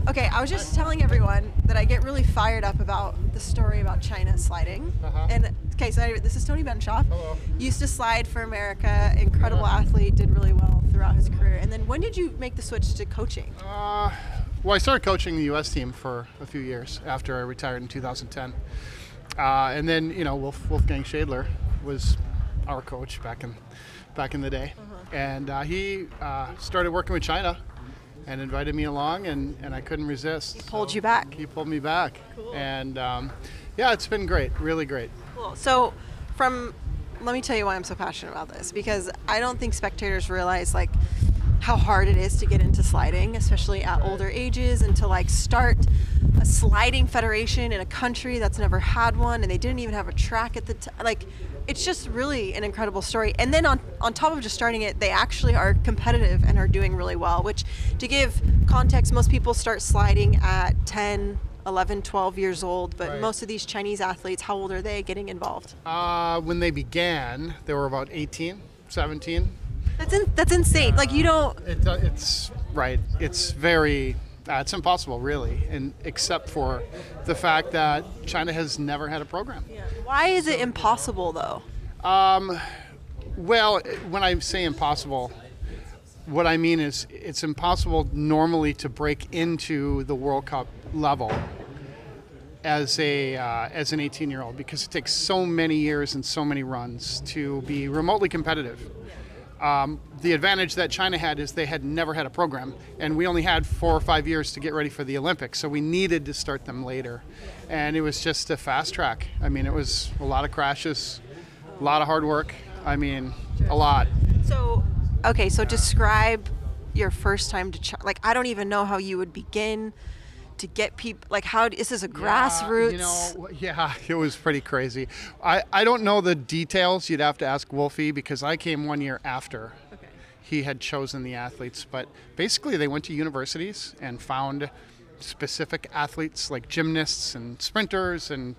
Okay, I was just telling everyone that I get really fired up about the story about China sliding. And okay, so anyway, this is Tony Benshoof. Hello. Used to slide for America, incredible athlete, did really well throughout his career. And then when did you make the switch to coaching? Well, I started coaching the U.S. team for a few years after I retired in 2010. And then, Wolfgang Schadler was our coach back in the day. And he started working with China and invited me along, and I couldn't resist. He pulled you back. He pulled me back. Cool. And it's been great, really great. Cool. So let me tell you why I'm so passionate about this, because I don't think spectators realize how hard it is to get into sliding, especially at older ages, and to start a sliding federation in a country that's never had one, and they didn't even have a track at the time. It's just really an incredible story. And then on top of just starting it, they actually are competitive and are doing really well, which, to give context, most people start sliding at 10, 11, 12 years old, but Right. most of these Chinese athletes, how old are they getting involved? When they began, they were about 18, 17. That's insane. You don't... It's right. It's very... it's impossible, really, and except for the fact that China has never had a program. Yeah. Why is it impossible, though? Well, when I say impossible, what I mean is it's impossible normally to break into the World Cup level as an 18-year-old, because it takes so many years and so many runs to be remotely competitive. The advantage that China had is they had never had a program, and we only had 4 or 5 years to get ready for the Olympics, so we needed to start them later. And it was just a fast track. I mean, it was a lot of crashes, a lot of hard work. I mean, a lot. So describe your first time to China. I don't even know how you would begin to get people, how is this a grassroots? It was pretty crazy. I don't know the details. You'd have to ask Wolfie, because I came 1 year after he had chosen the athletes. But basically they went to universities and found specific athletes, like gymnasts and sprinters and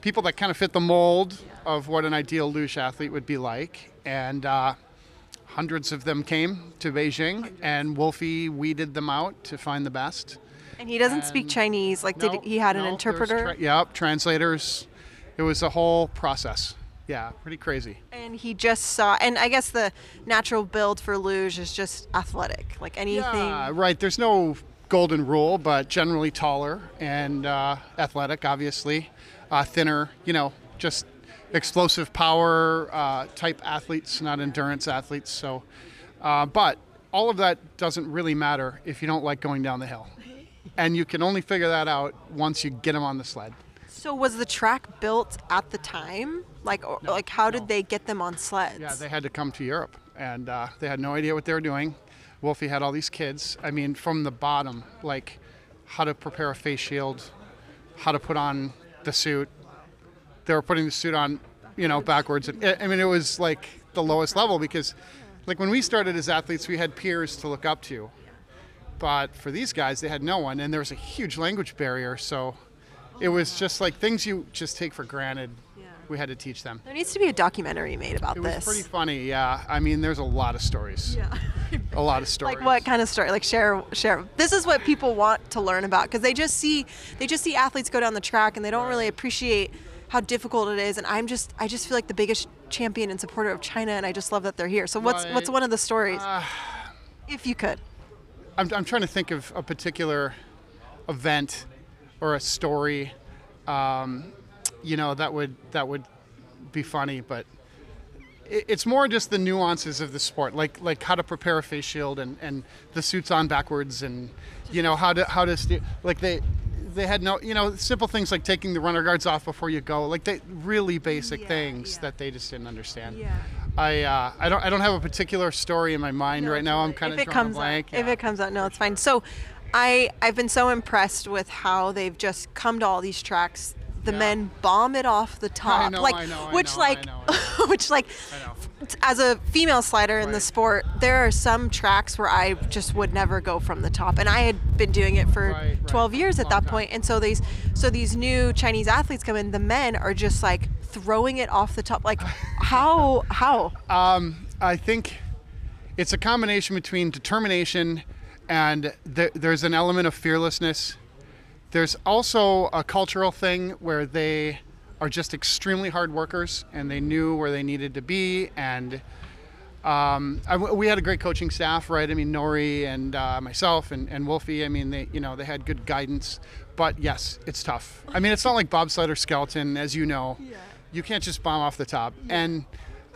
people that kind of fit the mold of what an ideal luge athlete would be like. And hundreds of them came to Beijing, and Wolfie weeded them out to find the best. And he doesn't speak Chinese. He had an interpreter? Translators. It was a whole process. Yeah, pretty crazy. And he just saw, and I guess the natural build for luge is just athletic, anything. Yeah, right. There's no golden rule, but generally taller and athletic, obviously. Thinner, just explosive power type athletes, not endurance athletes. So, but all of that doesn't really matter if you don't like going down the hill. And you can only figure that out once you get them on the sled. So was the track built at the time? How did they get them on sleds? Yeah, they had to come to Europe, and they had no idea what they were doing. Wolfie had all these kids. I mean, from the bottom, how to prepare a face shield, how to put on the suit. They were putting the suit on, backwards. I mean, it was the lowest level, because when we started as athletes, we had peers to look up to. But for these guys, they had no one, and there was a huge language barrier, so it was just things you just take for granted. We had to teach them. There needs to be a documentary made about this. It was pretty funny, yeah. I mean, there's a lot of stories. Yeah. A lot of stories. What kind of story? Share. This is what people want to learn about, because they just see athletes go down the track, and they don't really appreciate how difficult it is. And I just feel like the biggest champion and supporter of China, and I just love that they're here. So what's one of the stories, if you could? I'm trying to think of a particular event or a story, that would be funny, but it's more just the nuances of the sport, like how to prepare a face shield and the suits on backwards, and how to steer. They had no, simple things like taking the runner guards off before you go, they really basic things that they just didn't understand. Yeah. I don't have a particular story in my mind right now. I'm kind of drawing a blank. If it comes out, no, it's fine. So I've been so impressed with how they've just come to all these tracks. The men bomb it off the top. I know. Which as a female slider in the sport, there are some tracks where I just would never go from the top, and I had been doing it for 12 years at that point. And so these new Chinese athletes come in, the men are just throwing it off the top. How? I think it's a combination between determination and there's an element of fearlessness. There's also a cultural thing where they are just extremely hard workers, and they knew where they needed to be. And we had a great coaching staff, right? I mean, Nori and myself and Wolfie. I mean, they had good guidance. But yes, it's tough. I mean, it's not like bobsled or skeleton, as you know. Yeah. You can't just bomb off the top. Yeah. And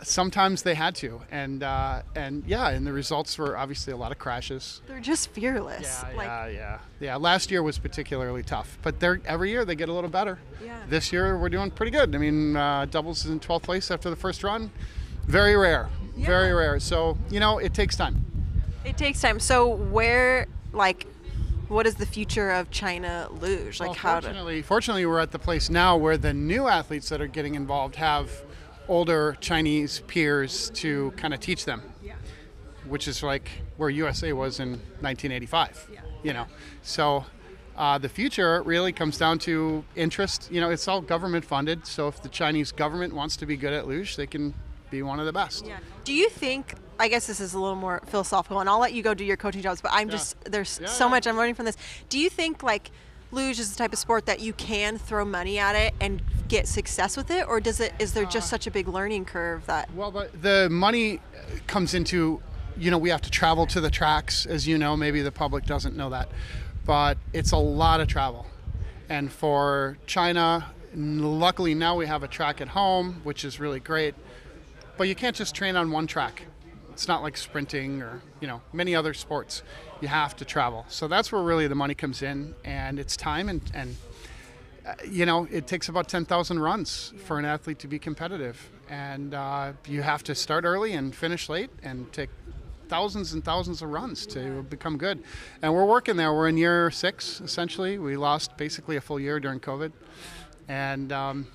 sometimes they had to, and the results were obviously a lot of crashes. They're just fearless. Yeah. Last year was particularly tough, but every year they get a little better. Yeah. This year we're doing pretty good. I mean, doubles is in 12th place after the first run. Very rare. Yeah. Very rare. So it takes time. It takes time. So what is the future of China luge? Like, fortunately, we're at the place now where the new athletes that are getting involved have older Chinese peers to kind of teach them, which is like where USA was in 1985. So the future really comes down to interest. It's all government funded, so if the Chinese government wants to be good at luge, they can be one of the best. Do you think, I guess this is a little more philosophical, and I'll let you go do your coaching jobs, but there's so much I'm learning from this. Do you think like luge is the type of sport that you can throw money at it and get success with it, or is there just such a big learning curve that? Well, the money comes into, we have to travel to the tracks, as you know. Maybe the public doesn't know that, but it's a lot of travel. And for China, luckily now we have a track at home, which is really great, but you can't just train on one track. It's not like sprinting or many other sports. You have to travel. So that's where really the money comes in, and it's time, and it takes about 10,000 runs for an athlete to be competitive, and you have to start early and finish late and take thousands and thousands of runs to become good. And we're working there. We're in year 6 essentially. We lost basically a full year during COVID, and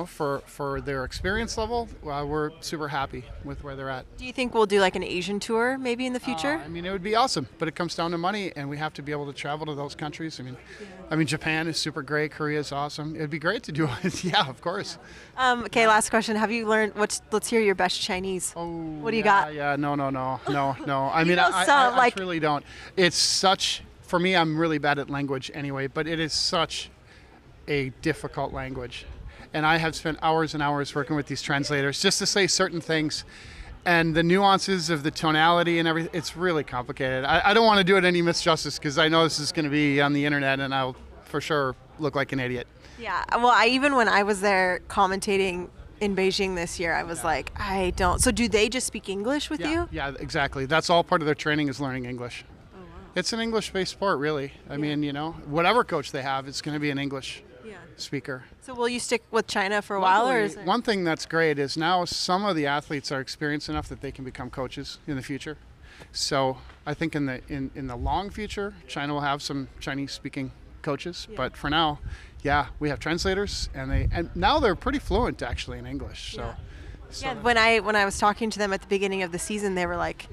for their experience level, we're super happy with where they're at. Do you think we'll do like an Asian tour maybe in the future? I mean, it would be awesome, but it comes down to money, and we have to be able to travel to those countries. I mean, Japan is super great. Korea is awesome. It'd be great to do it. Yeah, of course. Okay, last question. Have you learned let's hear your best Chinese. Oh, what do you got? Yeah, no. I mean, I truly don't. It's such, for me, I'm really bad at language anyway, but it is such a difficult language. And I have spent hours and hours working with these translators just to say certain things, and the nuances of the tonality and everything. It's really complicated. I don't want to do it any misjustice, because I know this is going to be on the internet, and I'll for sure look like an idiot. Yeah. Well, even when I was there commentating in Beijing this year, I was like, I don't. So do they just speak English with you? Yeah, exactly. That's all part of their training, is learning English. Oh, wow. It's an English-based sport, really. I mean, whatever coach they have, it's going to be an English speaker. So will you stick with China for a while? Or one thing that's great is now some of the athletes are experienced enough that they can become coaches in the future. So I think in the long future, China will have some Chinese-speaking coaches. But for now, we have translators, and now they're pretty fluent actually in English. So when I was talking to them at the beginning of the season, they were like,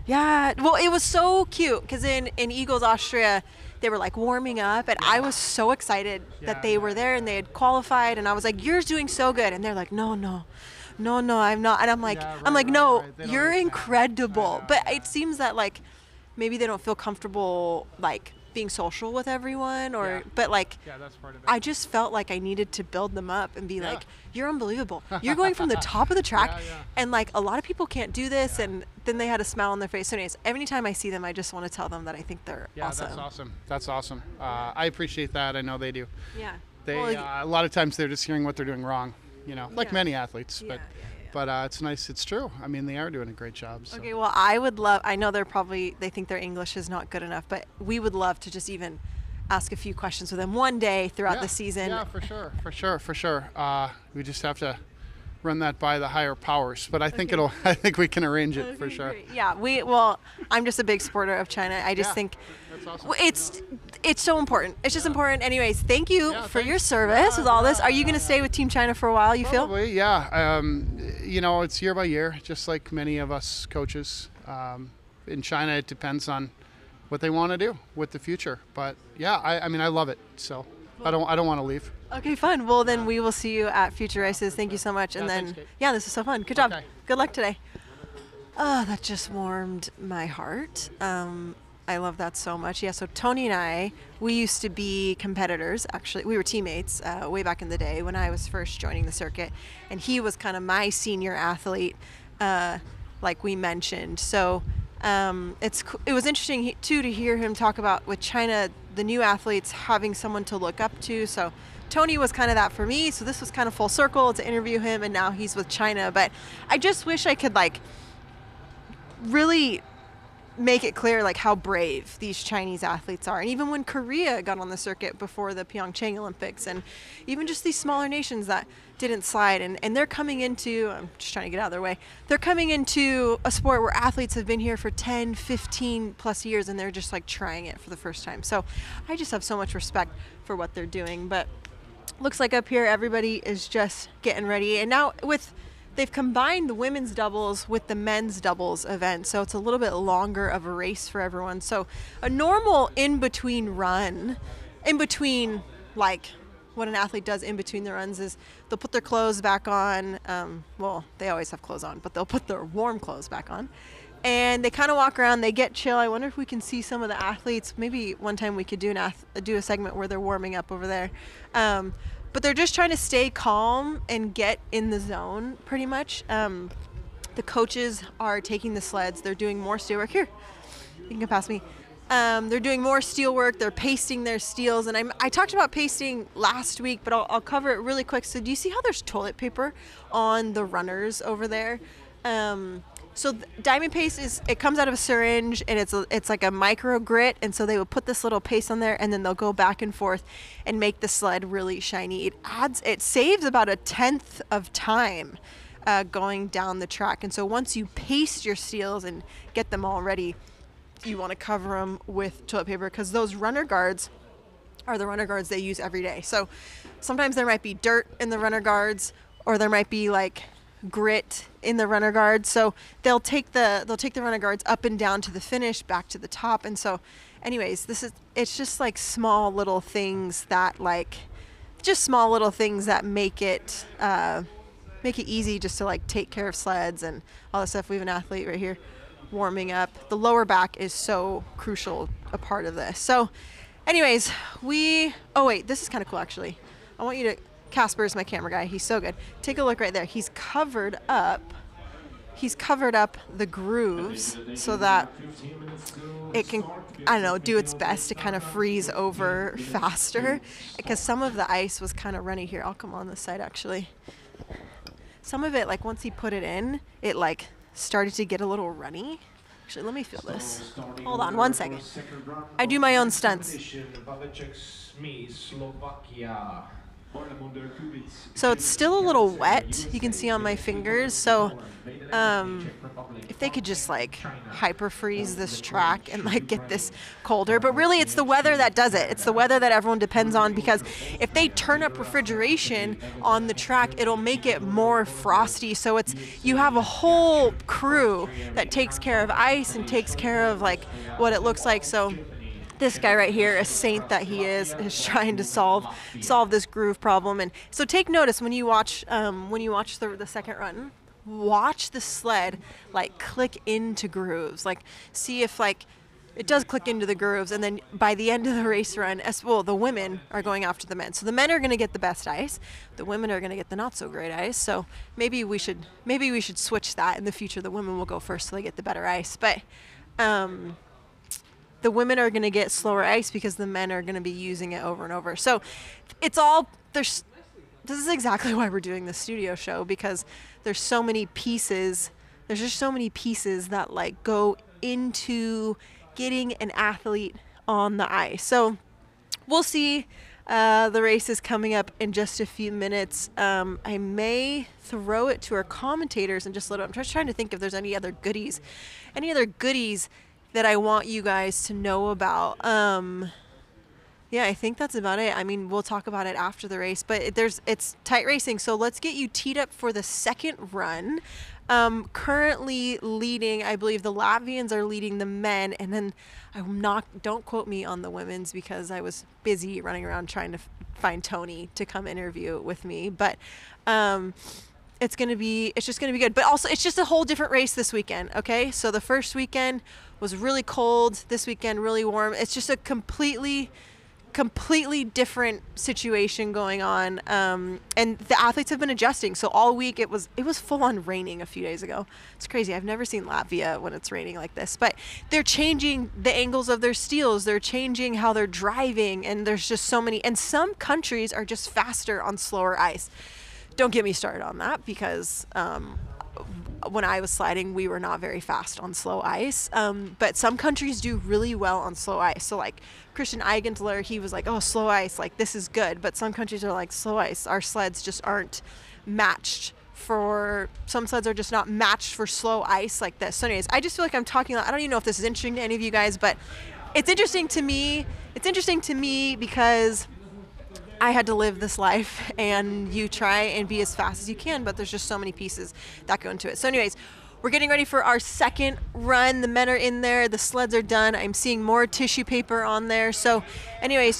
well, it was so cute, because in Eagles Austria, they were like warming up, and I was so excited that they were there and they had qualified, and I was like, "You're doing so good," and they're like, "No, I'm not," and I'm like, "No, you're incredible." But it seems that like maybe they don't feel comfortable like being social with everyone, but like that's part of it. I just felt like I needed to build them up and be like, "You're unbelievable. You're going from the top of the track," and like a lot of people can't do this, and then they had a smile on their face. So anyways, every time I see them, I just want to tell them that I think they're awesome. That's awesome. I appreciate that. I know they do. Yeah. A lot of times they're just hearing what they're doing wrong, like many athletes, but it's nice. It's true. I mean, they are doing a great job. So. Okay, well, I know they think their English is not good enough, but we would love to just even ask a few questions with them one day throughout the season. Yeah, for sure. We just have to run that by the higher powers, but I think we can arrange it for sure. Great. Yeah, I'm just a big supporter of China. I just think that's awesome. It's so important. It's just important. Anyways, thank you for your service with all this. Are you going to stay with Team China for a while, you feel? Probably, yeah. It's year by year, just like many of us coaches. In China, it depends on what they want to do with the future. But yeah, I mean, I love it. So I don't want to leave. Okay, fun. Well, then we will see you at future races. Thank you so much. And then, this is so fun. Good job. Good luck today. Oh, that just warmed my heart. I love that so much. Yeah, so Tony and I, we used to be competitors. Actually, we were teammates way back in the day when I was first joining the circuit. And he was kind of my senior athlete, like we mentioned. So it was interesting, too, to hear him talk about with China, the new athletes having someone to look up to. So Tony was kind of that for me. So this was kind of full circle to interview him. And now he's with China. But I just wish I could, like, really make it clear like how brave these Chinese athletes are. And even when Korea got on the circuit before the Pyeongchang Olympics, and even just these smaller nations that didn't slide, and they're coming into, I'm just trying to get out of their way, they're coming into a sport where athletes have been here for 10, 15 plus years, and they're just like trying it for the first time. So I just have so much respect for what they're doing. But looks like up here everybody is just getting ready. And now they've combined the women's doubles with the men's doubles event, so it's a little bit longer of a race for everyone. So a normal in-between run, in between, like what an athlete does in between the runs is they'll put their clothes back on. Well, they always have clothes on, but they'll put their warm clothes back on. And they kind of walk around, they get chill. I wonder if we can see some of the athletes. Maybe one time we could do a segment where they're warming up over there. But they're just trying to stay calm and get in the zone, pretty much. The coaches are taking the sleds. They're doing more steel work. Here, you can pass me. They're doing more steel work. They're pasting their steels. And I talked about pasting last week, but I'll cover it really quick. So do you see how there's toilet paper on the runners over there? So diamond paste it comes out of a syringe, and it's like a micro grit, and so they would put this little paste on there, and then they'll go back and forth and make the sled really shiny. It saves about 1/10 of time going down the track. And so once you paste your steels and get them all ready, you want to cover them with toilet paper, because those runner guards are the runner guards they use every day. So sometimes there might be dirt in the runner guards, or there might be like grit in the runner guards. So they'll take the runner guards up and down to the finish, back to the top. And so anyways, it's just like small little things that make it easy just to like take care of sleds and all this stuff. We have an athlete right here warming up. The lower back is so crucial a part of this. So anyways, oh wait, this is kind of cool actually. I want you to, Casper's my camera guy. He's so good. Take a look right there. He's covered up the grooves so that it can, I don't know, do its best to kind of freeze over faster, because some of the ice was kind of runny here. I'll come on this side actually. Some of it, like once he put it in, it like started to get a little runny. Actually, let me feel this. Hold on one second. I do my own stunts. So it's still a little wet, you can see on my fingers. So if they could just like hyper freeze this track and like get this colder. But really it's the weather that does it. It's the weather that everyone depends on, because if they turn up refrigeration on the track, it'll make it more frosty. So you have a whole crew that takes care of ice and takes care of like what it looks like. So this guy right here, a saint that he is trying to solve this groove problem. And so take notice when you watch the second run, watch the sled like click into grooves, like see if like it does click into the grooves. And then by the end of the race run, the women are going after the men. So the men are going to get the best ice, the women are going to get the not so great ice. So maybe we should switch that in the future. The women will go first so they get the better ice. But the women are going to get slower ice because the men are going to be using it over and over. So this is exactly why we're doing the studio show, because there's so many pieces. There's just so many pieces that like go into getting an athlete on the ice. So we'll see. The race is coming up in just a few minutes. I may throw it to our commentators and I'm just trying to think if there's any other goodies that I want you guys to know about. Yeah, I think that's about it. I mean, we'll talk about it after the race, but it's tight racing. So let's get you teed up for the second run. Currently leading, I believe the Latvians are leading the men, and then don't quote me on the women's because I was busy running around trying to find Tony to come interview with me. But it's just gonna be good. But also, it's just a whole different race this weekend. Okay, so the first weekend was really cold. This weekend really warm. It's just a completely different situation going on, and the athletes have been adjusting. So all week it was full on raining a few days ago. It's crazy. I've never seen Latvia when it's raining like this, but they're changing the angles of their steels. They're changing how they're driving, and there's just so many, and some countries are just faster on slower ice. Don't get me started on that, because when I was sliding, we were not very fast on slow ice. But some countries do really well on slow ice. So like Christian Eigenthaler, he was like, oh, slow ice, like this is good. But some countries are like, slow ice, our sleds just aren't matched for, some sleds are just not matched for slow ice like this. So anyways, I just feel like I'm talking, I don't even know if this is interesting to any of you guys, but it's interesting to me. It's interesting to me because I had to live this life, and you try and be as fast as you can, but there's just so many pieces that go into it. So anyways, we're getting ready for our second run. The men are in there, the sleds are done. I'm seeing more tissue paper on there. So anyways,